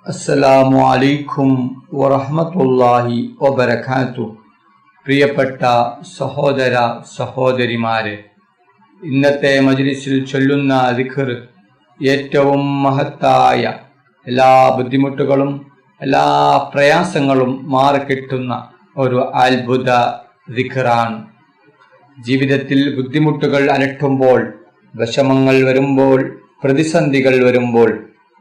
അസ്സലാമു അലൈക്കും വറഹ്മത്തുള്ളാഹി വബറകാതുഹു. പ്രിയപ്പെട്ട സഹോദര സഹോദരിമാരെ, ഇന്നത്തെ മജ്ലിസിൽ ചൊല്ലുന്ന ദിക്ർ ഏറ്റവും മഹത്തായ എല്ലാ ബുദ്ധിമുട്ടുകളും എല്ലാ പ്രയാസങ്ങളും മാറിക്കിട്ടുന്ന ഒരു അത്ഭുത ദിക്റാണ്. ജീവിതത്തിൽ ബുദ്ധിമുട്ടുകൾ അലട്ടുമ്പോൾ, വിഷമങ്ങൾ വരുമ്പോൾ, പ്രതിസന്ധികൾ വരുമ്പോൾ,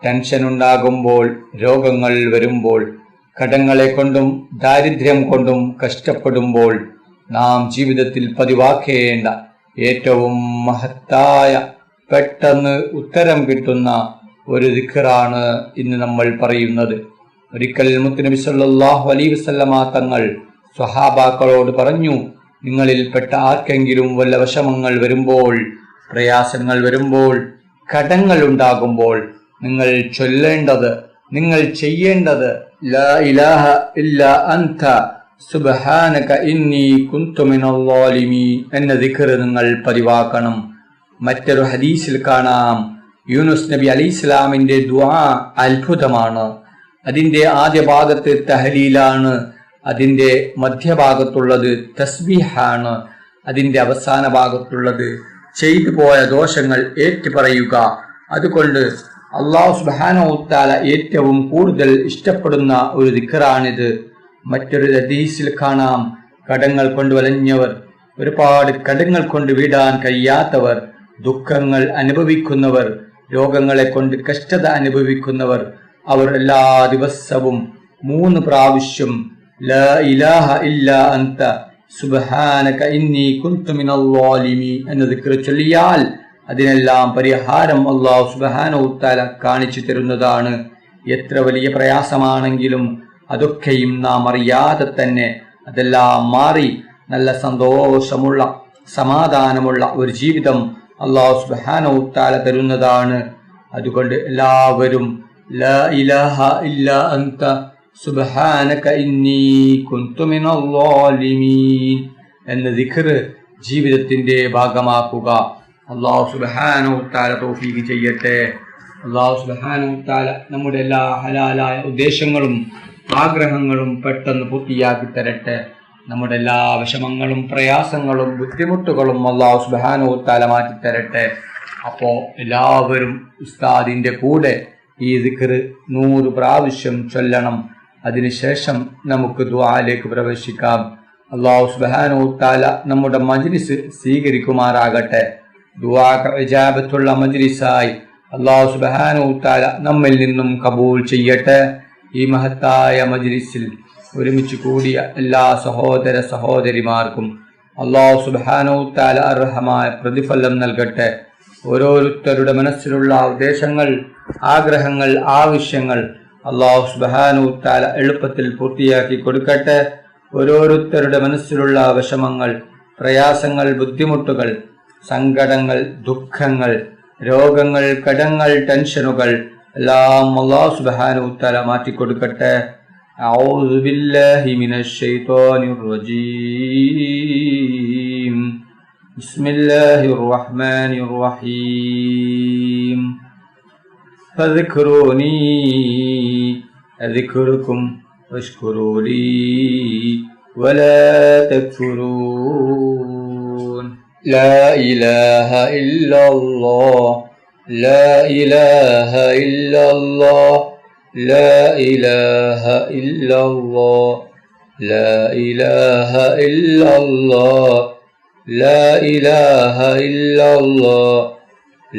ടെൻഷൻ ഉണ്ടാകുമ്പോൾ, രോഗങ്ങൾ വരുമ്പോൾ, കടങ്ങളെ കൊണ്ടും ദാരിദ്ര്യം കൊണ്ടും കഷ്ടപ്പെടുമ്പോൾ നാം ജീവിതത്തിൽ പതിവാക്കേണ്ട ഏറ്റവും മഹത്തായ പെട്ടെന്ന് ഉത്തരം കിട്ടുന്ന ഒരു ദിക്റാണ് ഇന്ന് നമ്മൾ പറയുന്നത്. ഒരിക്കൽ മുത്തുനബി സല്ലല്ലാഹു അലൈഹി വസല്ലമ തങ്ങൾ സ്വഹാബാക്കളോട് പറഞ്ഞു, നിങ്ങളിൽ പെട്ട ആർക്കെങ്കിലും വല്ല വിഷമങ്ങൾ വരുമ്പോൾ, പ്രയാസങ്ങൾ വരുമ്പോൾ, കടങ്ങൾ ഉണ്ടാകുമ്പോൾ നിങ്ങൾ ചൊല്ലേണ്ടത്, നിങ്ങൾ ചെയ്യേണ്ടത് ലാ ഇലാഹ ഇല്ലാ അൻത സുബ്ഹാനക ഇന്നി കുന്തു മിനൽ ളാലിമീൻ എന്ന ദിക്ർ നിങ്ങൾ പതിവാക്കണം. മറ്റൊരു ഹദീസിൽ കാണാം, യൂനുസ് നബി അലൈഹിസ്സലാമിന്റെ ദുആ അത്ഭുതമാണ്. അതിന്റെ ആദ്യ ഭാഗത്ത് തഹ്ലീലാണ്, അതിന്റെ മധ്യഭാഗത്തുള്ളത് തസ്ബീഹാണ്, അതിന്റെ അവസാന ഭാഗത്തുള്ളത് ചെയ്തു പോയ ദോഷങ്ങൾ ഏറ്റുപറയുക. അതുകൊണ്ട് അല്ലാഹു സുബ്ഹാനഹു വ തആല ഏറ്റവും കൂടുതൽ ഇഷ്ടപ്പെടുന്ന ഒരു ദിക്റാണിത്. മറ്റൊരു ഹദീസിൽ കാണാം, കടങ്ങൾ കൊണ്ട് വലഞ്ഞവർ, ഒരുപാട് കടങ്ങൾ കൊണ്ട് വീടാൻ കഴിയാത്തവർ, ദുഃഖങ്ങൾ അനുഭവിക്കുന്നവർ, രോഗങ്ങളെ കൊണ്ട് കഷ്ടത അനുഭവിക്കുന്നവർ, അവർ എല്ലാ ദിവസവും 3 പ്രാവശ്യം ലാ ഇലാഹ ഇല്ലാ അൻത സുബ്ഹാനക ഇന്നി കുന്തു മിനൽ ളാലിമീൻ എന്ന ദിക്ർ ചൊല്ലിയാൽ അതിനെല്ലാം പരിഹാരം അല്ലാഹു സുബ്ഹാനഹു വ തആല കാണിച്ചു തരുന്നതാണ്. എത്ര വലിയ പ്രയാസമാണെങ്കിലും അതൊക്കെയും നാം അറിയാതെ തന്നെ അതെല്ലാം മാറി നല്ല സന്തോഷമുള്ള സമാധാനമുള്ള ഒരു ജീവിതം അല്ലാഹു സുബ്ഹാനഹു വ തആല തരുന്നതാണ്. അതുകൊണ്ട് എല്ലാവരും ലാ ഇലാഹ ഇല്ലാ അൻത സുബ്ഹാനക ഇന്നി കുന്തു മിനൽ ളാലിമീൻ എന്ന ദിക്ർ ജീവിതത്തിന്റെ ഭാഗമാക്കുക. അല്ലാഹു സുബ്ഹാനഹു വ തആല തൗഫീഖ് ചെയ്യട്ടെ. അല്ലാഹു സുബ്ഹാനഹു വ തആല നമ്മുടെ എല്ലാ ഹലാലായ ഉദ്ദേശങ്ങളും ആഗ്രഹങ്ങളും പെട്ടെന്ന് പൂർത്തിയാക്കി തരട്ടെ. നമ്മുടെ എല്ലാ വിഷമങ്ങളും പ്രയാസങ്ങളും ബുദ്ധിമുട്ടുകളും അല്ലാഹു സുബ്ഹാനഹു വ തആല മാറ്റി തരട്ടെ. അപ്പോൾ എല്ലാവരും ഉസ്താദിന്റെ കൂടെ ഈ ദിക്ർ 100 പ്രാവശ്യം ചൊല്ലണം. അതിനുശേഷം നമുക്ക് ദുആയിലേക്ക് പ്രവേശിക്കാം. അല്ലാഹു സുബ്ഹാനഹു വ തആല നമ്മുടെ മജ്ലിസ് സ്വീകരിക്കുമാറാകട്ടെ. ദുആക്ക് ഇജാബത്തുള്ള മജ്ലിസായി അല്ലാഹു സുബ്ഹാനഹു വ തആല നമ്മിൽ നിന്നും കബൂൽ ചെയ്യട്ടെ. ഈ മഹത്തായ മജ്ലിസിൽ ഒരുമിച്ച് കൂടിയ എല്ലാ സഹോദര സഹോദരിമാർക്കും അല്ലാഹു സുബ്ഹാനഹു വ തആല അർഹമായ പ്രതിഫലം നൽകട്ടെ. ഓരോരുത്തരുടെ മനസ്സിലുള്ള ഉദ്ദേശങ്ങൾ, ആഗ്രഹങ്ങൾ, ആവശ്യങ്ങൾ അല്ലാഹു സുബ്ഹാനഹു വ തആല എളുപ്പത്തിൽ പൂർത്തിയാക്കി കൊടുക്കട്ടെ. ഓരോരുത്തരുടെ മനസ്സിലുള്ള വിഷമങ്ങൾ, പ്രയാസങ്ങൾ, ബുദ്ധിമുട്ടുകൾ, സങ്കടങ്ങൾ, ദുഃഖങ്ങൾ, രോഗങ്ങൾ, കടങ്ങൾ, ടെൻഷനുകൾ എല്ലാം അല്ലാഹു സുബ്ഹാനഹു വ തആല മാറ്റിക്കൊടുക്കട്ടെ. അഊദു ബില്ലാഹി മിനശ് ശൈത്വാനിർ റജീം. ബിസ്മില്ലാഹിർ റഹ്മാനിർ റഹീം. ഫദ്കുറൂനി അദ്കുറുകും വഷ്കുറൂലി വലാ തക്ഫുറൂൻ. لا إله إلا الله لا إله إلا الله لا إله إلا الله لا إله إلا الله لا إله إلا الله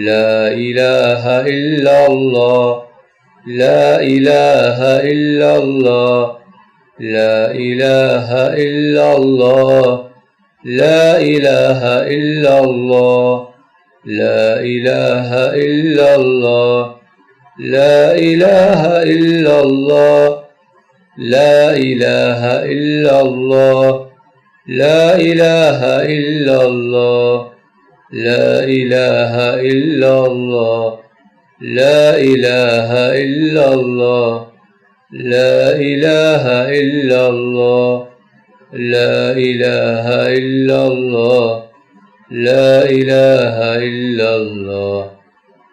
لا إله إلا الله لا إله إلا الله لا إله إلا الله لا إله إلا الله لا إله إلا الله لا إله إلا الله لا إله إلا الله لا إله إلا الله لا إله إلا الله لا إله إلا الله لا إله إلا الله لا إله إلا الله لا إله إلا الله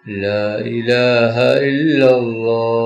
لا إله إلا الله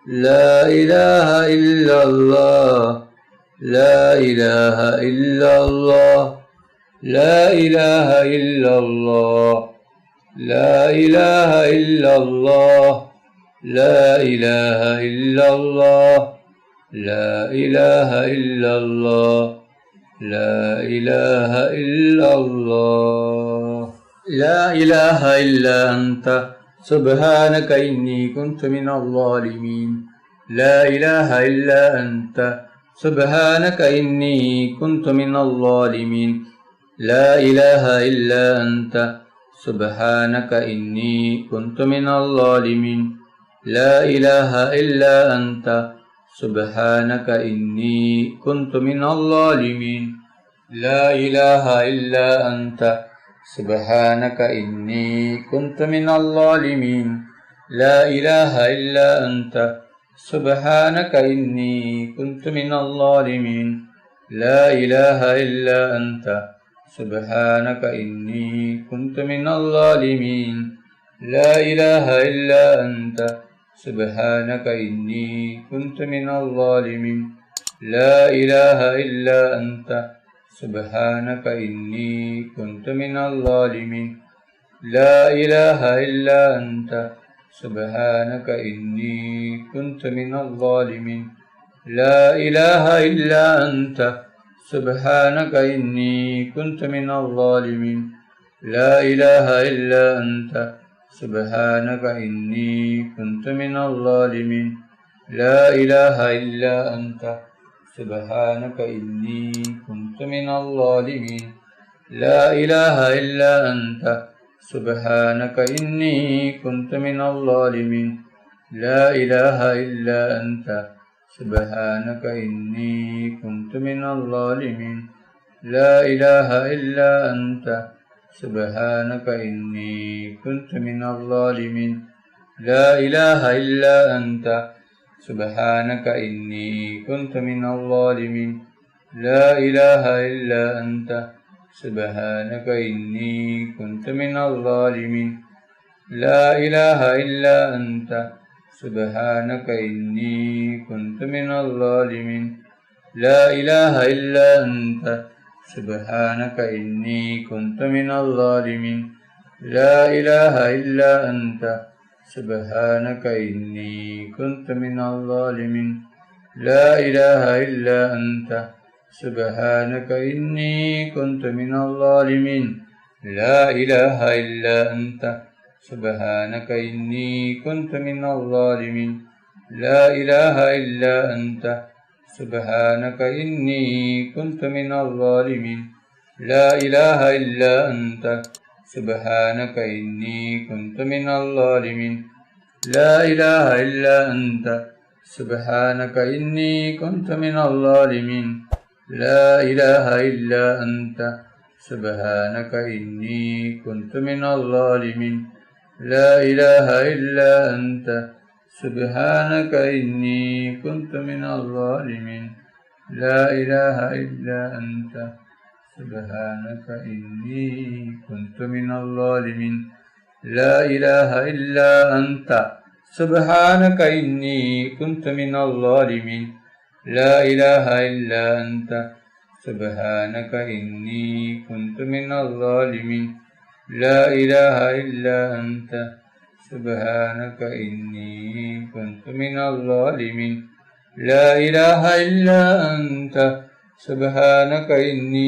لا إله إلا الله لا إله إلا الله لا إله إلا الله لا إله إلا الله لا إله إلا الله لا إله إلا الله لا إله إلا الله لا إله إلا أنت سبحانك إني كنت من الظالمين لا إله إلا أنت سبحانك إني كنت من الظالمين لا إله إلا أنت سبحانك إني كنت من الظالمين لا إله إلا أنت سبحانك إني كنت من الظالمين لا إله إلا أنت سبحانك إني كنت من الظالمين لا إله إلا أنت سبحانك إني كنت من الظالمين لا إله إلا أنت سبحانك إني كنت من الظالمين لا إله إلا أنت سبحانك إني كنت من الظالمين لا إله إلا أنت سبحانك إني كنت من الظالمين لا إله إلا أنت سبحانك إني كنت من الظالمين لا إله إلا أنت سبحانك إني كنت من الظالمين لا إله إلا أنت سبحانك إني كنت من الظالمين لا إله إلا أنت سبحانك إني كنت من الظالمين لا إله إلا أنت سبحانك إني كنت من الظالمين لا إله إلا أنت سبحانك إني كنت من الظالمين لا إله إلا أنت سبحانك إني كنت من الظالمين لا إله إلا أنت سبحانك إني كنت من الظالمين لا إله إلا أنت سبحانك إني كنت من الظالمين لا إله إلا أنت سبحانك إني كنت من الظالمين لا إله إلا أنت سبحانك إني كنت من الظالمين لا إله إلا أنت سبحانك إني كنت من الظالمين لا إله إلا أنت سبحانك إني كنت من الظالمين لا إله إلا أنت سبحانك إني كنت من الظالمين لا إله إلا أنت سبحانك إني كنت من الظالمين لا إله إلا أنت سبحانك إني كنت من الظالمين لا إله إلا أنت سبحانك إني كنت من الظالمين لا إله إلا أنت سبحانك إني كنت من الظالمين لا إله إلا أنت سبحانك إني كنت من الظالمين لا إله إلا أنت سبحانك إني كنت من الظالمين لا إله إلا أنت سبحانك إني كنت من الظالمين لا إله إلا أنت سبحانك إني كنت من الظالمين لا إله إلا أنت سبحانك إني كنت من الظالمين لا إله إلا أنت سبحانك إني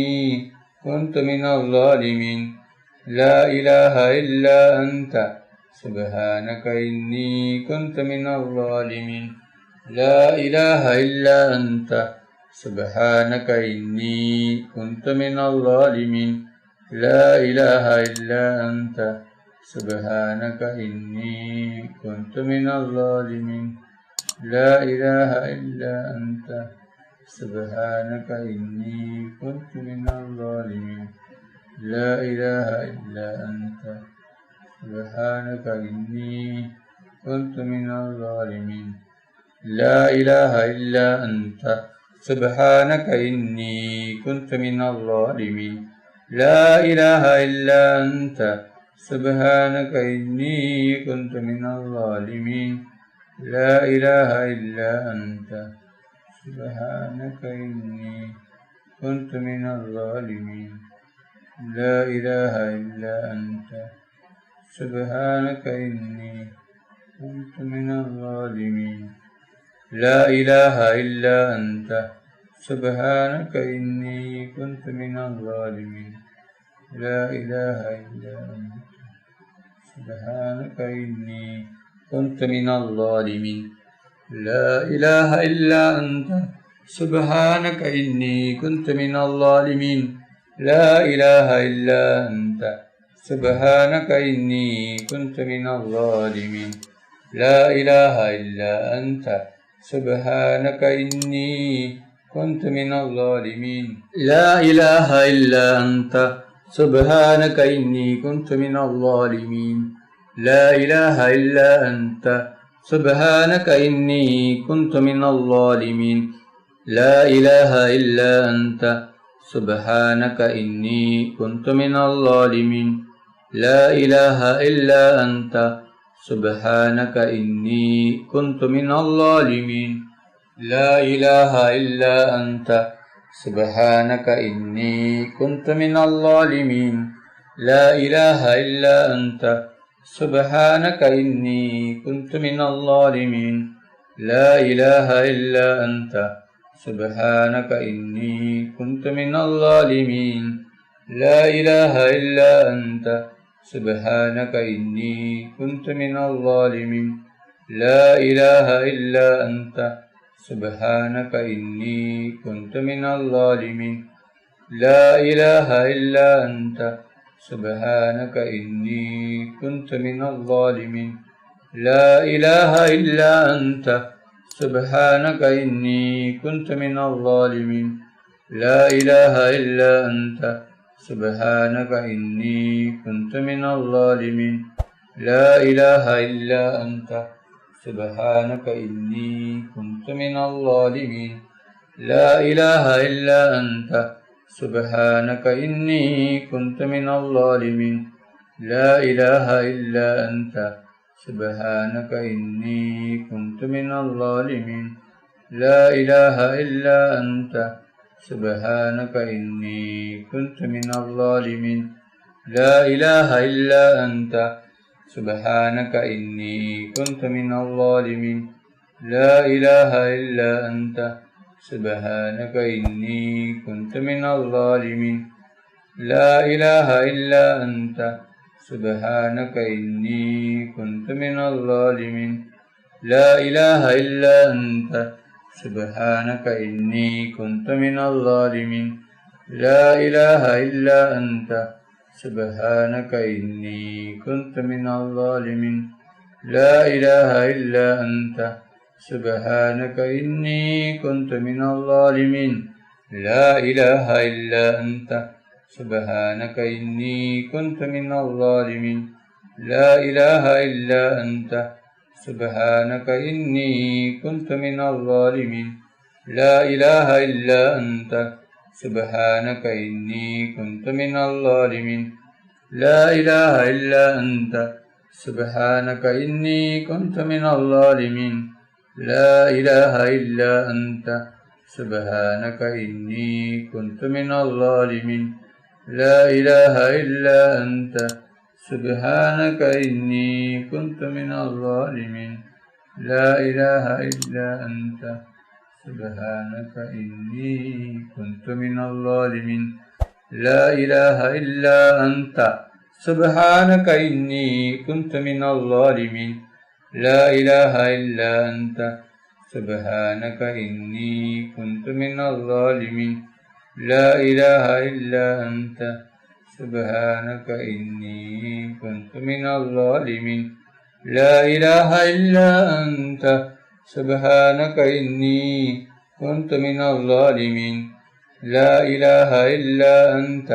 كنت من الظالمين لا إله إلا أنت سبحانك إني كنت من الظالمين لا إله إلا أنت سبحانك إني كنت من الظالمين لا إله إلا أنت سبحانك إني كنت من الظالمين لا إله إلا أنت سبحانك إني كنت من الظالمين لا إله إلا أنت سبحانك إني كنت من الظالمين لا إله إلا أنت سبحانك إني كنت من الظالمين لا إله إلا أنت سبحانك إني كنت من الظالمين لا إله إلا أنت سبحانك إني كنت من الظالمين لا إله إلا أنت سبحانك إني كنت من الظالمين لا إله إلا أنت سبحانك إني كنت من الظالمين لا إله إلا أنت سبحانك إني كنت من الظالمين لا إله إلا أنت سبحانك إني كنت من الظالمين لا إله إلا أنت سبحانك إني كنت من الظالمين لا إله إلا أنت سبحانك إني كنت من الظالمين لا إله إلا أنت سبحانك إني كنت من الظالمين لا إله إلا أنت سبحانك إني كنت من الظالمين لا إله إلا أنت سبحانك إني كنت من الظالمين لا إله إلا أنت سبحانك إني كنت من الظالمين لا إله إلا أنت سبحانك إني كنت من الظالمين لا إله إلا أنت سبحانك إني كنت من الظالمين لا إله إلا أنت سبحانك إني كنت من الظالمين لا إله إلا أنت سبحانك إني كنت من الظالمين لا إله إلا أنت سبحانك إني كنت من الظالمين لا إله إلا أنت سبحانك إني كنت من الظالمين لا إله إلا أنت سبحانك إني كنت من الظالمين لا إله إلا أنت سبحانك إني كنت من الظالمين لا إله إلا أنت سبحانك إني كنت من الظالمين لا إله إلا أنت سبحانك إني كنت من الظالمين لا إله إلا أنت سبحانك إني كنت من الظالمين لا إله إلا أنت سبحانك إني كنت من الظالمين لا إله إلا أنت سبحانك إني كنت من الظالمين لا إله إلا أنت سبحانك إني كنت من الظالمين لا إله إلا أنت سبحانك إني كنت من الظالمين لا إله إلا أنت سبحانك إني كنت من الظالمين لا إله إلا أنت سبحانك إني كنت من الظالمين لا إله إلا أنت سبحانك إني كنت من الظالمين لا إله إلا أنت سبحانك إني كنت من الظالمين لا إله إلا أنت سبحانك إني كنت من الظالمين لا إله إلا أنت سبحانك إني كنت من الظالمين لا إله إلا أنت سبحانك إني كنت من الظالمين لا إله إلا أنت سبحانك إني كنت من الظالمين لا إله إلا أنت سبحانك إني كنت من الظالمين لا إله إلا أنت سبحانك إني كنت من الظالمين لا إله إلا أنت سبحانك إني كنت من الظالمين لا إله إلا أنت سبحانك إني كنت من الظالمين لا إله إلا أنت سبحانك إني كنت من الظالمين لا إله إلا أنت سبحانك إني كنت من الظالمين لا إله إلا أنت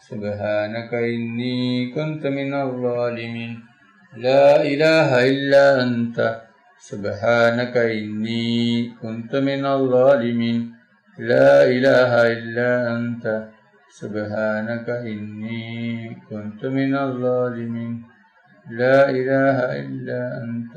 سبحانك إني كنت من الظالمين لا إله إلا أنت سبحانك إني كنت من الظالمين لا إله إلا أنت سبحانك إني كنت من الظالمين لا إله إلا أنت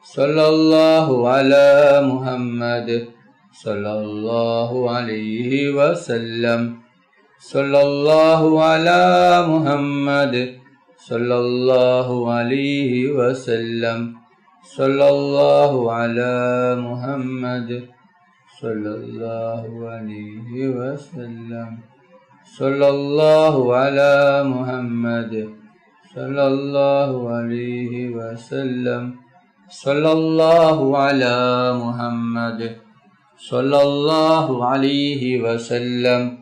صلى الله على محمد صلى الله عليه وسلم صلى الله على محمد صلى الله عليه وسلم صلى الله على محمد صلى الله عليه وسلم صلى الله على محمد صلى الله عليه وسلم صلى الله على محمد صلى الله عليه وسلم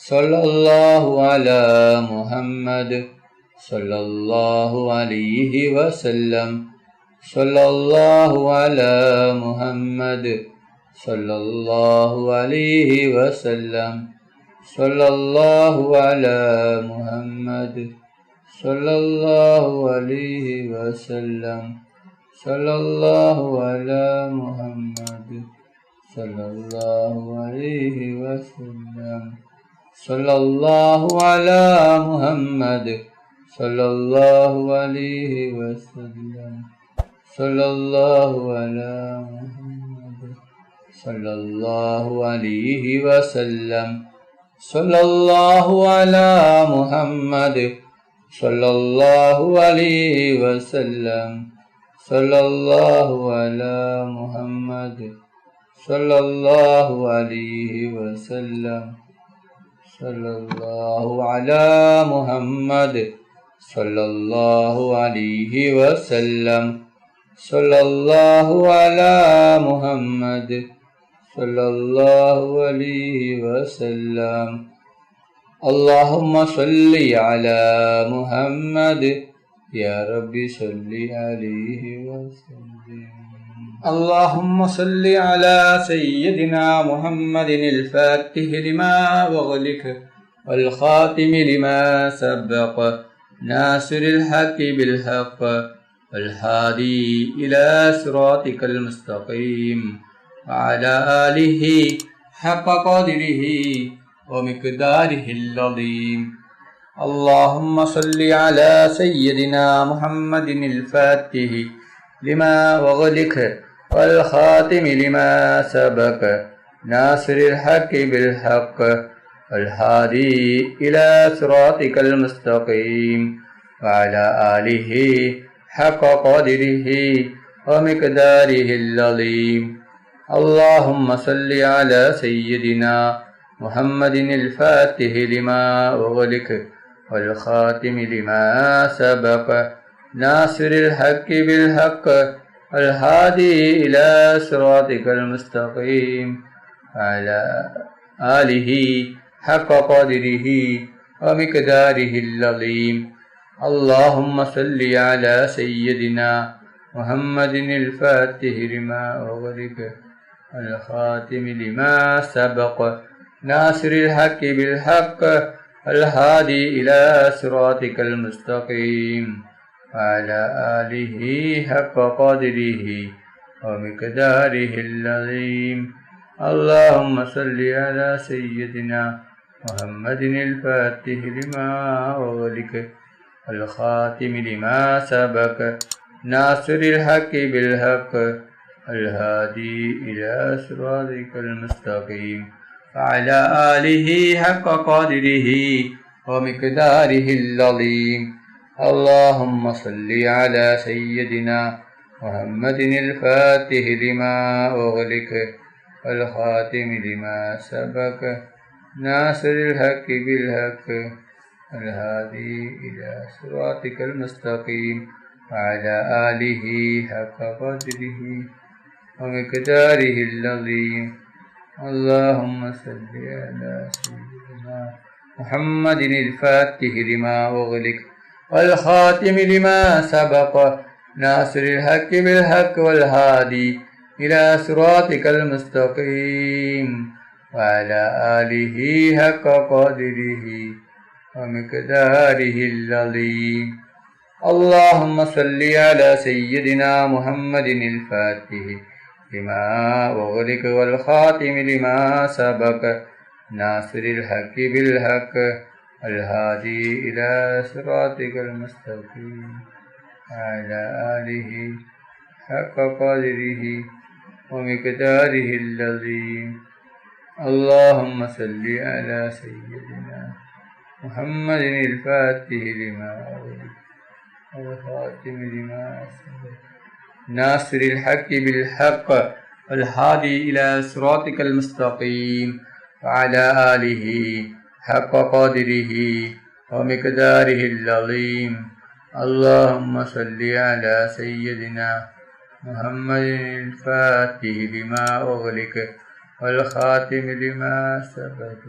صلى الله على محمد صلى الله عليه وسلم صلى الله على محمد صلى الله عليه وسلم صلى الله على محمد صلى الله عليه وسلم صلى الله على محمد صلى الله عليه وسلم صلى الله على محمد صلى الله عليه وسلم صلى الله على محمد صلى الله عليه وسلم صلى الله على محمد صلى الله عليه وسلم صلى الله على محمد صلى الله عليه وسلم صلى الله على محمد صلى الله عليه وسلم صلى الله على محمد صلى الله عليه وسلم اللهم صل على محمد يا رب صل عليه وسلم اللهم صل على سيدنا محمد الفاتح لما أغلق والخاتم لما سبق ناصر الحق بالحق والهادي إلى صراطك المستقيم وعلى آله حق قدره ومقداره العظيم اللهم صل على سيدنا محمد الفاتح لما أغلق والخاتم لما سبق ناصر الحق بالحق والهادي إلى صراطك المستقيم وعلى آله حق قدره ومقداره العظيم اللهم صل على سيدنا محمد الفاتح لما أغلق والخاتم لما سبق ناصر الحق بالحق الهادي إلى صراطك المستقيم وعلى آله حق قدره ومقداره العظيم اللهم صل على سيدنا محمد الفاتح لما أغلق الخاتم لما سبق ناصر الحق بالحق الهادي إلى صراطك المستقيم وعلى آله حق قدره ومقداره العظيم اللهم صل على سيدنا محمد الفاتح لما أغلق الخاتم لما سبق ناصر الحق بالحق الهادي إلى صراطك المستقيم وعلى آله حق قدره ومقداره العظيم اللهم صل على سيدنا محمد الفاتح لما أغلق والخاتم لما سبق ناصر الحق بالحق الهادي إلى صراطك المستقيم وعلى آله حق قدره ومقداره العظيم اللهم صل على سيدنا محمد الفاتح لما أغلق والخاتم لما سبق ناصر الحق بالحق والهادي إلى صراطك المستقيم وعلى آله حق قدره ومقداره العظيم اللهم صل على سيدنا محمد الفاتح لما أغلق والخاتم لما سبق ناصر الحق بالحق الهادي إلى صراطك المستقيم وعلى آله حق قدره ومقداره العظيم. اللهم صل على سيدنا محمد الفاتح لما أغلق والخاتم لما سبق ناصر الحق بالحق والهادي إلى صراطك المستقيم وعلى آله حق قدره ومقداره العظيم. اللهم صل على سيدنا محمد الفاتح لما أغلق والخاتم لما سبق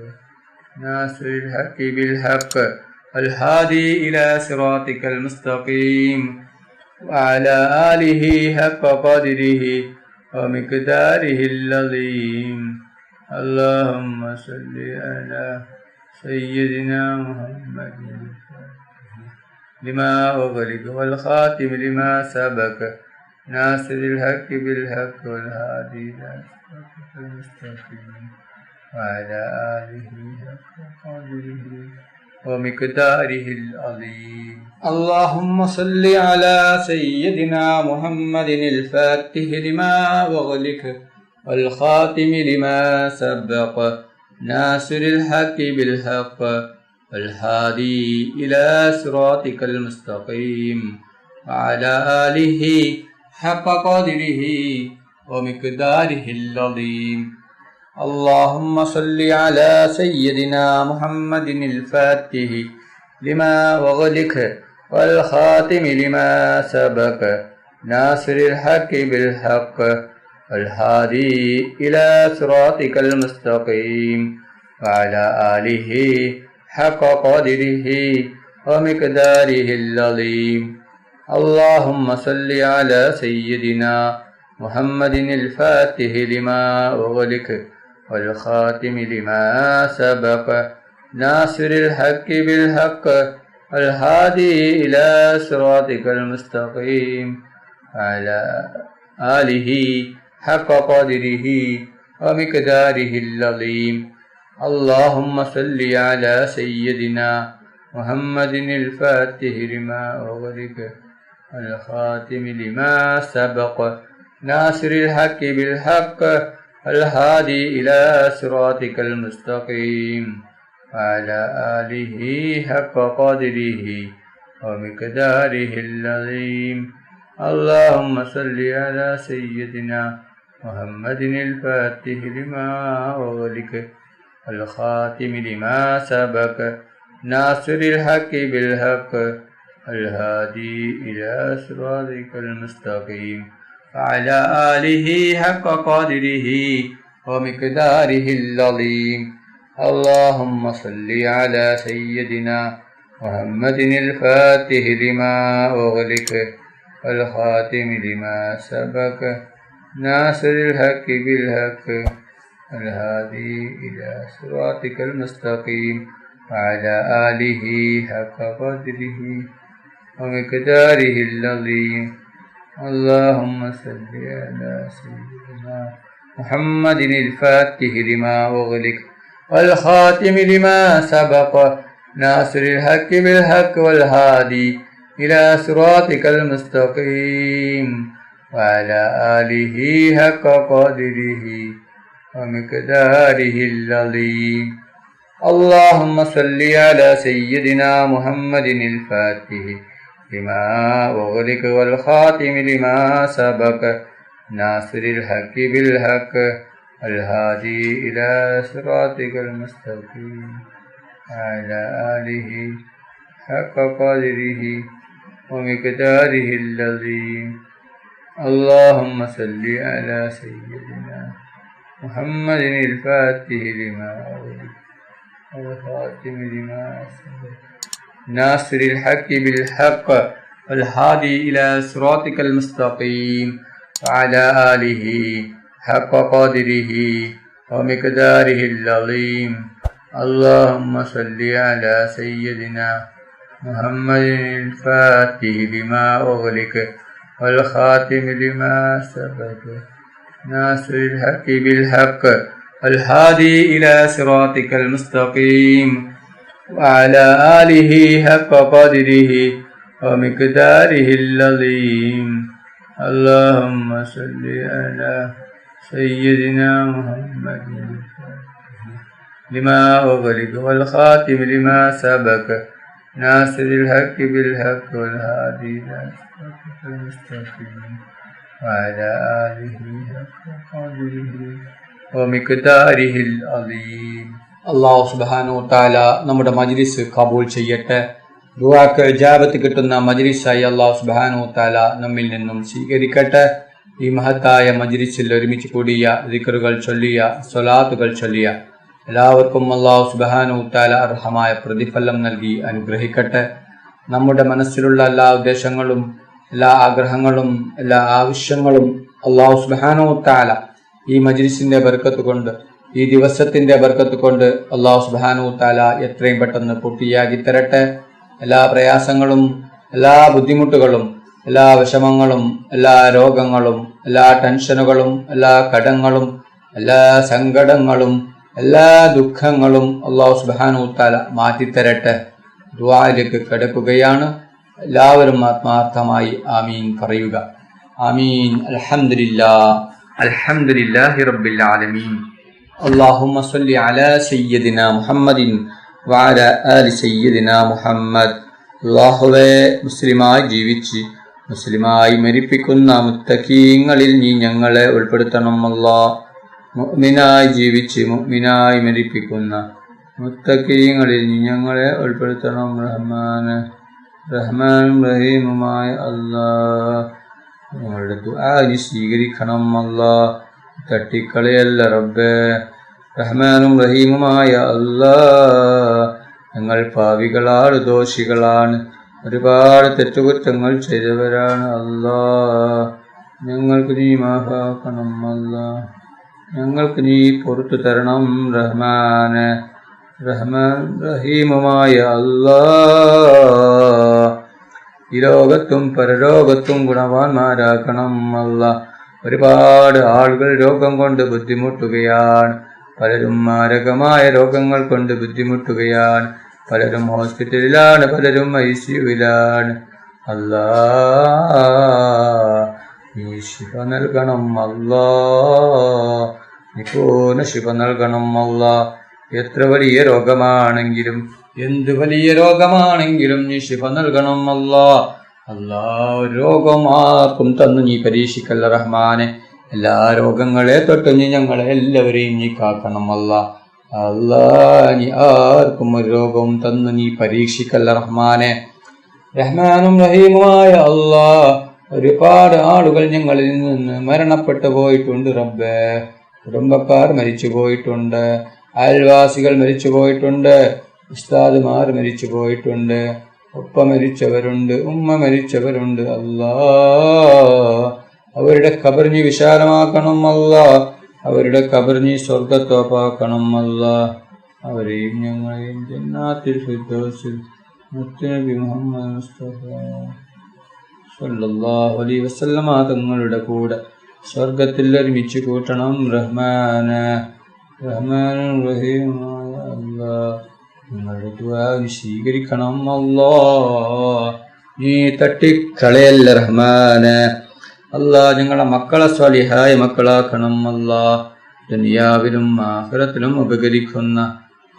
ناصر الحق بالحق والهادي إلى صراطك المستقيم وعلى آله حق قدره ومقداره العظيم. اللهم صل على سيدنا محمد لما أغلق والخاتم لما سبق ناصر الحق بالحق والهادي إلى صراطك المستقيم وعلى آله حق قدره ومقداره العظيم. اللهم صل على سيدنا محمد الفاتح لما أغلق والخاتم لما سبق ناصر الحق بالحق والهادي إلى صراطك المستقيم وعلى آله حق قدره ومقداره العظيم. اللهم صل على سيدنا محمد الفاتح لما أغلق والخاتم لما سبق ناصر الحق بالحق والهادي إلى صراطك المستقيم وعلى آله حق قدره ومقداره العظيم. اللهم صل على سيدنا محمد الفاتح لما أغلق والخاتم لما سبق ناصر الحق بالحق والهادي إلى صراطك المستقيم وعلى آله حق قدره ومقداره العظيم. اللهم صل على سيدنا محمد الفاتح لما أغلق والخاتم لما سبق ناصر الحق بالحق الهادي إلى صراطك المستقيم وعلى آله حق قدره ومقداره العظيم. اللهم صل على سيدنا محمد الفاتح لما أغلق والخاتم لما سبق ناصر الحق بالحق الهادي إلى صراطك المستقيم وعلى آله حق قدره ومقداره العظيم. اللهم صل على سيدنا محمد الفاتح لما أغلق والخاتم لما سبق ناصر الحق بالحق الهادي إلى صراطك المستقيم وعلى آله حق قدره ومقداره العظيم. اللهم صل على سيدنا محمد الفاتح لما أغلق والخاتم لما سبق ناصر الحق بالحق والهادي إلى صراطك المستقيم وعلى آله حق قدره ومقداره العظيم. اللهم صل على سيدنا محمد الفاتح لما أغلق والخاتم لما سبق ناصر الحق بالحق الهادي إلى صراطك المستقيم وعلى آله حق قدره ومقداره العظيم. اللهم صل على سيدنا محمد الفاتح لما أغلق والخاتم لما سبق ناصر الحق بالحق والهادي إلى صراطك المستقيم وعلى آله حق قدره ومقداره العظيم. اللهم صل على سيدنا محمد الفاتح لما أغلق والخاتم لما سبق ناصر الحق بالحق والهادي إلى صراطك المستقيم وعلى آله حق قدره ومقداره العظيم. اللهم صل على سيدنا محمد لما أغلق والخاتم لما سبق ناصر الحق بالحق والهادي إلى صراطك المستقيم وعلى آله حق قدره ومقداره العظيم. അല്ലാഹു സുബ്ഹാനഹു തആല നമ്മുടെ മജ്ലിസ് കബൂൽ ചെയ്യട്ടെ. ദുആക്ക് ഇജാബത്ത് കിട്ടുന്ന മജ്ലിസായി അല്ലാഹു സുബ്ഹാനഹു തആല നമ്മിൽ നിന്നും സ്വീകരിക്കട്ടെ. ഈ മഹത്തായ മജ്ലിസിൽ ഒരുമിച്ച് കൂടിയ ദിക്റുകൾ ചൊല്ലിയ സ്വലാത്തുകൾ ചൊല്ലിയ എല്ലാവർക്കും അല്ലാഹു സുബ്ഹാനഹു തആല അർഹമായ പ്രതിഫലം നൽകി അനുഗ്രഹിക്കട്ടെ. നമ്മുടെ മനസ്സിലുള്ള എല്ലാ ഉദ്ദേശങ്ങളും എല്ലാ ആഗ്രഹങ്ങളും എല്ലാ ആവശ്യങ്ങളും അല്ലാഹു സുബ്ഹാനഹു തആല ഈ മജ്ലിസിന്റെ ബർക്കത്ത് കൊണ്ട് ഈ ദിവസത്തിന്റെ ബർക്കത്ത് കൊണ്ട് അല്ലാഹു സുബ്ഹാനഹു തആല എത്രയും പെട്ടെന്ന് പൂർത്തിയാക്കി തരട്ടെ. എല്ലാ പ്രയാസങ്ങളും എല്ലാ ബുദ്ധിമുട്ടുകളും എല്ലാ വിഷമങ്ങളും എല്ലാ രോഗങ്ങളും എല്ലാ ടെൻഷനുകളും എല്ലാ കടങ്ങളും എല്ലാ സങ്കടങ്ങളും എല്ലാ ദുഃഖങ്ങളും അല്ലാഹു സുബ്ഹാനഹു തആല മാറ്റിത്തരട്ടെ. ദുആയിലേക്ക് കിടക്കുകയാണ്. എല്ലാവരും ആത്മാർത്ഥമായി ആമീൻ പറയുക. ആമീൻ. അൽഹംദുലില്ലാഹി റബ്ബിൽ ആലമീൻ. അല്ലാഹുമ്മ സ്വല്ലി അലാ സയ്യിദിനാ മുഹമ്മദിൻ വഅലാ ആലി സയ്യിദിനാ മുഹമ്മദ്. അല്ലാഹുവേ, മുസ്ലിമായി ജീവിച്ച് മുസ്ലിമായി മരിപ്പിക്കുന്ന മുത്തഖീങ്ങളിൽ നീ ഞങ്ങളെ ഉൾപ്പെടുത്തണം. അല്ലാഹ്, മുഅ്മിനായി ജീവിച്ച് മുഅ്മിനായി മരിപ്പിക്കുന്ന മുത്തഖീങ്ങളിൽ നീ ഞങ്ങളെ ഉൾപ്പെടുത്തണം. റഹ്മാനും റഹീമുമായ അല്ലാഹ്, ഞങ്ങളുടെ ദുആ നീ സ്വീകരിക്കണം. അല്ലാഹ്, തട്ടിക്കളയല്ല റബ്ബേ. റഹ്മാനും റഹീമുമായ അല്ലാഹ്, ഞങ്ങൾ പാവികളാണ്, ദോഷികളാണ്, ഒരുപാട് തെറ്റുകുറ്റങ്ങൾ ചെയ്തവരാണ്. അല്ലാഹ്, ഞങ്ങൾക്ക് നീ മാഫാക്കണം. അല്ലാഹ്, ഞങ്ങൾക്ക് നീ പുറത്തു തരണം. റഹ്മാനെ റഹ്മാൻ റഹീമുമായ അല്ലാഹ്, ഈ ലോകത്തും പരലോകത്തും ഗുണവാന്മാരാക്കണം. അല്ലാഹ്, ഒരുപാട് ആളുകൾ രോഗം കൊണ്ട് ബുദ്ധിമുട്ടുകയാണ്. പലരും മാരകമായ രോഗങ്ങൾ കൊണ്ട് ബുദ്ധിമുട്ടുകയാണ്. പലരും ഹോസ്പിറ്റലിലാണ്, പലരും ICUവിലാണ്. അല്ലാഹ്, നീ ശിഫ നൽകണം. അല്ലാഹ്, നീ പൂർണ്ണ ശിഫ നൽകണം. അല്ലാഹ്, എത്ര വലിയ രോഗമാണെങ്കിലും എന്ത് വലിയ രോഗമാണെങ്കിലും നീ ശിഫ നൽകണം. അല്ലാഹ്, അല്ലാഹ്, രോഗം ആർക്കും തന്നു നീ പരീക്ഷിക്കല്ല റഹ്മാനെ. എല്ലാ രോഗങ്ങളെ തൊട്ട് നീ ഞങ്ങളെ എല്ലാവരെയും നീ കാക്കണം. അല്ലാഹ്, അല്ലാഹ്, നീ ആർക്കും ഒരു രോഗവും തന്നു നീ പരീക്ഷിക്കല്ല റഹ്മാനെ. റഹ്മാനും റഹീമുമായ അല്ലാഹ്, ഒരുപാട് ആളുകൾ ഞങ്ങളിൽ നിന്ന് മരണപ്പെട്ടു പോയിട്ടുണ്ട് റബ്ബേ. കുടുംബക്കാർ മരിച്ചു പോയിട്ടുണ്ട്, അയൽവാസികൾ മരിച്ചു പോയിട്ടുണ്ട്, ഉസ്താദുമാർ മരിച്ചു പോയിട്ടുണ്ട്, ഉപ്പ മരിച്ചവരുണ്ട്, ഉമ്മ മരിച്ചവരുണ്ട്. അല്ലാഹ്, അവരുടെ ഖബർ നീ വിശാലമാക്കണം. അല്ലാഹ്, അവരുടെ ഖബർ നീ സ്വർഗ്ഗത്തോപ്പാക്കണം. അല്ലാഹ്, അവരെയും ഞങ്ങളെയും ജന്നാത്തിൽ ഫിർദൗസിൽ മുത്തുനബി മുഹമ്മദ് മുസ്തഫ സ്വല്ലല്ലാഹു അലൈഹി വസല്ലമ തങ്ങളുടെ കൂടെ സ്വർഗ്ഗത്തിൽ ഒരുമിച്ച് കൂട്ടണം. റഹ്മാനെ റഹ്മാനും റഹീമായ അല്ലാഹ്, നിങ്ങളുടെ ദുആ സ്വീകരിക്കണം. അല്ലാഹ്, നീ തട്ടിക്കളയല്ല റഹ്മാനെ. അല്ലാഹ്, ഞങ്ങളെ മക്കളെ സ്വാലിഹായ മക്കളാക്കണം. അല്ലാഹ്, ദുനിയാവിലും ആഖിറത്തിലും ഉപകരിക്കുന്ന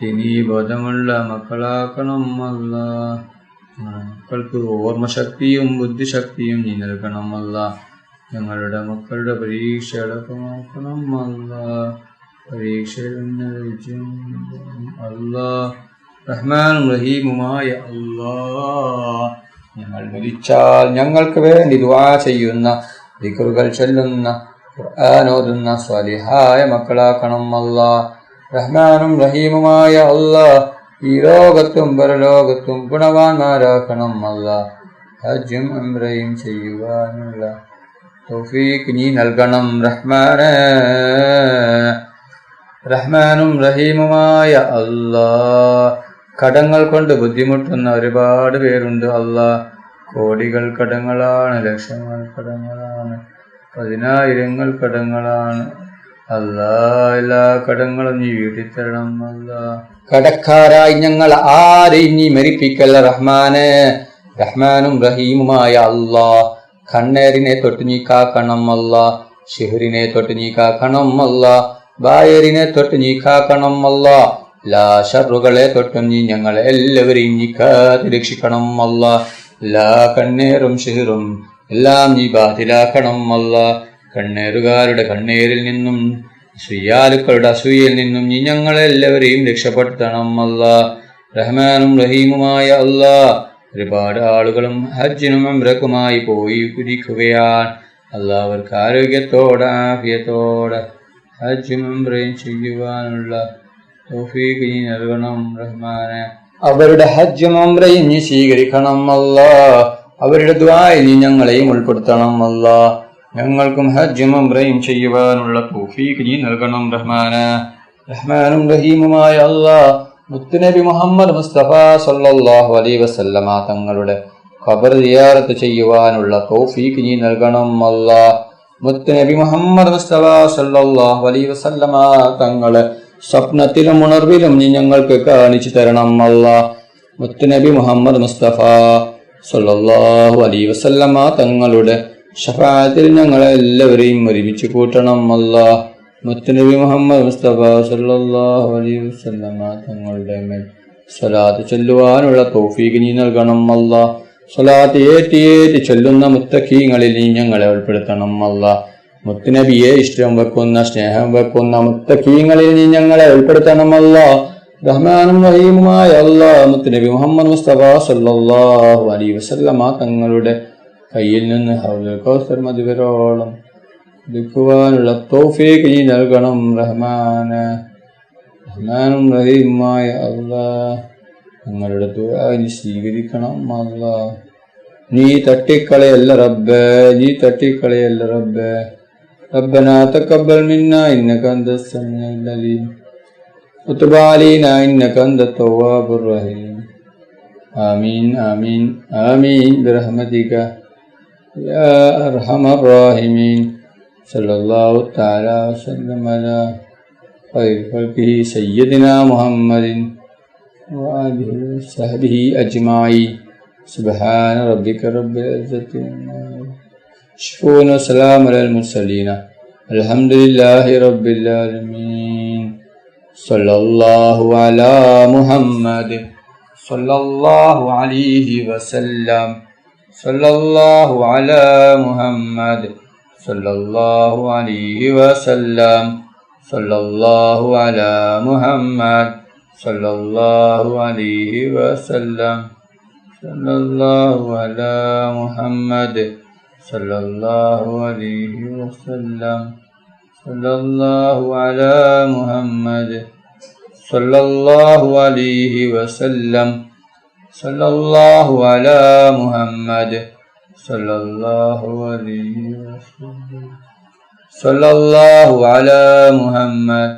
ദീനീ ബോധമുള്ള മക്കളാക്കണം. അല്ലാഹ്, മക്കൾക്ക് ഓർമ്മശക്തിയും ബുദ്ധിശക്തിയും നീ നൽകണം. അല്ലാഹ്, ഞങ്ങളുടെ മക്കളുടെ പരീക്ഷ എളുപ്പമാക്കണം. അല്ലാഹ്, പരീക്ഷയിൽ അല്ലാഹ്, റഹ്മാനും റഹീമുമായ അല്ലാഹ്, ഞങ്ങൾ മരിച്ചാൽ ഞങ്ങൾക്ക് വേണ്ടി ദുആ ചെയ്യുന്ന, ദിക്റുകൾ ചൊല്ലുന്ന, ഖുർആൻ ഓതുന്ന സ്വാലിഹായ മക്കളാക്കണം. അല്ലാഹ്, റഹ്മാനും റഹീമുമായ അല്ലാഹ്, ഈ ലോകത്തും പരലോകത്തും ഗുണവാന്മാരാക്കണം. അല്ലാഹ്, ഹജ്ജും ഉംറയും ചെയ്യുവാനുള്ള തൗഫീഖ് നീ നൽകണം. റഹ്മാനും റഹീമുമായ അല്ലാഹ്, കടങ്ങൾ കൊണ്ട് ബുദ്ധിമുട്ടുന്ന ഒരുപാട് പേരുണ്ട്. അല്ലാഹ്, കോടികൾ കടങ്ങളാണ്, ലക്ഷങ്ങൾ കടങ്ങളാണ്, 10,000 കടങ്ങളാണ്. അല്ലാഹ്, എല്ലാ കടങ്ങളും നീ വീട്ടിത്തരണം. അല്ലാഹ്, കടക്കാരായി ഞങ്ങൾ ആരെയും നീ മരിപ്പിക്കല്ല റഹ്മാനെ. റഹ്മാനും റഹീമുമായ അല്ലാഹ്, കണ്ണേറിനെ തൊട്ട് നീ കാക്കണം അല്ലാ. ഷിഹറിനെ തൊട്ട് നീ കാക്കണം അല്ലാ. ബായറിനെ തൊട്ട് നീ കാക്കണം അല്ലാ. എല്ലാ ഷർറുകളെ തൊട്ടും നീ ഞങ്ങളെ എല്ലാവരെയും നീ കാത്ത് രക്ഷിക്കണം അല്ലാ. എല്ലാ കണ്ണേറും ഷിഹറും എല്ലാം നീ ബാത്തിലാക്കണം അല്ലാ. കണ്ണേറുകാരുടെ കണ്ണേറിൽ നിന്നും അസൂയാലുക്കളുടെ അസൂയയിൽ നിന്നും നീ ഞങ്ങളെല്ലാവരെയും രക്ഷപ്പെടുത്തണം അല്ലാ. റഹ്മാനും റഹീമുമായ അല്ലാ, ഒരുപാട് ആളുകളും ഹജ്ജിനും ഉംറക്കുമായി പോയി കുതിക്കുകയാണ്. അല്ലാ, അവർക്ക് ആരോഗ്യത്തോടെ ആഫിയത്തോടെ ഹജ്ജും ഉംറയും ചെയ്യുവാനുള്ള തൗഫീഖ് നീ നൽകണം റഹ്മാനെ. അവരുടെ ഹജ്ജും ഉംറയും നീ സ്വീകരിക്കണം അല്ലാ. അവരുടെ ദുആയിൽ നീ ഞങ്ങളെയും ഉൾപ്പെടുത്തണം അല്ലാ. ഞങ്ങൾക്കും ഹജ്ജും ഉംറയും ചെയ്യുവാനുള്ള തൗഫീഖ് നീ നൽകണം റഹ്മാനെ. റഹ്മാനും റഹീമുമായ അല്ലാ, മുത്തുനബി മുഹമ്മദ് മുസ്തഫ സല്ലല്ലാഹു അലൈഹി വസല്ലമ തങ്ങളുടെ ഖബർ സിയാറത്ത് ചെയ്യുവാനുള്ള തൗഫീഖ് നീ നൽകണം അല്ലാ. മുത്തുനബി മുഹമ്മദ് മുസ്തഫ സല്ലല്ലാഹു അലൈഹി വസല്ലമ തങ്ങളെ സ്വപ്നത്തിലും ഉണർവിലും നീ ഞങ്ങൾക്ക് കാണിച്ചു തരണം അല്ലാ. മുത്തുനബി മുഹമ്മദ് മുസ്തഫ സല്ലല്ലാഹു അലൈഹി വസല്ലമ തങ്ങളുടെ ശഫാഅത്തിൽ ഞങ്ങളെ എല്ലാവരെയും ഒരുമിച്ച് കൂട്ടണം അല്ലാ. മുത്തുനബി മുഹമ്മദ് മുസ്തഫ സല്ലല്ലാഹു അലൈഹി വസല്ലമ തങ്ങളുടെ മേൽ സ്വലാത്ത് ചൊല്ലുവാനുള്ള തൗഫീഖ് നീ നൽകണം അല്ലാ. സ്വലാത്ത് ഏറ്റി ചൊല്ലുന്ന മുത്തഖീങ്ങളിൽ നീ ഞങ്ങളെ ഉൾപ്പെടുത്തണം അല്ലാ. മുത്തുനബിയെ ഇഷ്ടം വെക്കുന്ന സ്നേഹം വെക്കുന്ന മുത്തഖീങ്ങളിൽ നീ ഞങ്ങളെ ഉൾപ്പെടുത്തണം അല്ലാ. റഹ്മാനും റഹീമുമായ അല്ലാ, മുത്തുനബി മുഹമ്മദ് മുസ്തഫ സല്ലല്ലാഹു അലൈഹി വസല്ലമ തങ്ങളുടെ കയ്യിൽ നിന്ന് ഹൗലുൽ കൗസർ മതിവരോളം കുടിക്കുവാനുള്ള തൗഫീഖ് നീ നൽകണം റഹ്മാനെ. റഹ്മാനും റഹീമുമായ അല്ലാ, ഞങ്ങളുടെ ദുആ നീ സ്വീകരിക്കണം അല്ലാ. നീ തട്ടിക്കളയല്ല റബ്ബേ, നീ തട്ടിക്കളയല്ല റബ്ബേ. ربنا تقبل منا إنك أنت السميع العليم وتب علينا إنك أنت التواب الرحيم. آمين آمين آمين برحمتك يا أرحم الراحمين. صلى الله تعالى وسلم على خير خلقه سيدنا محمد وآله وصحبه أجمعين. سبحان ربك رب العزة عما يصفون وسلام على المرسلين الحمد لله رب العالمين. صلى الله على محمد صلى الله عليه وسلم. صلى الله على محمد صلى الله عليه وسلم. صلى الله على محمد صلى الله عليه وسلم. صلى الله على محمد صلى الله عليه وسلم. صلى الله على محمد صلى الله عليه وسلم. صلى الله على محمد صلى الله عليه وسلم. صلى الله على محمد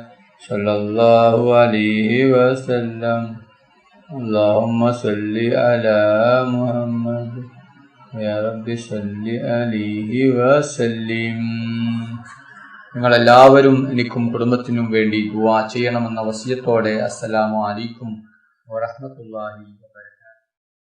صلى الله عليه وسلم. اللهم صل على محمد يا رب صل عليه وسلم. നിങ്ങളെല്ലാവരും എനിക്കും കുടുംബത്തിനും വേണ്ടി ദുആ ചെയ്യണമെന്ന വസിയത്തോടെ അസ്സലാമു അലൈക്കും വറഹ്മത്തുള്ളാഹി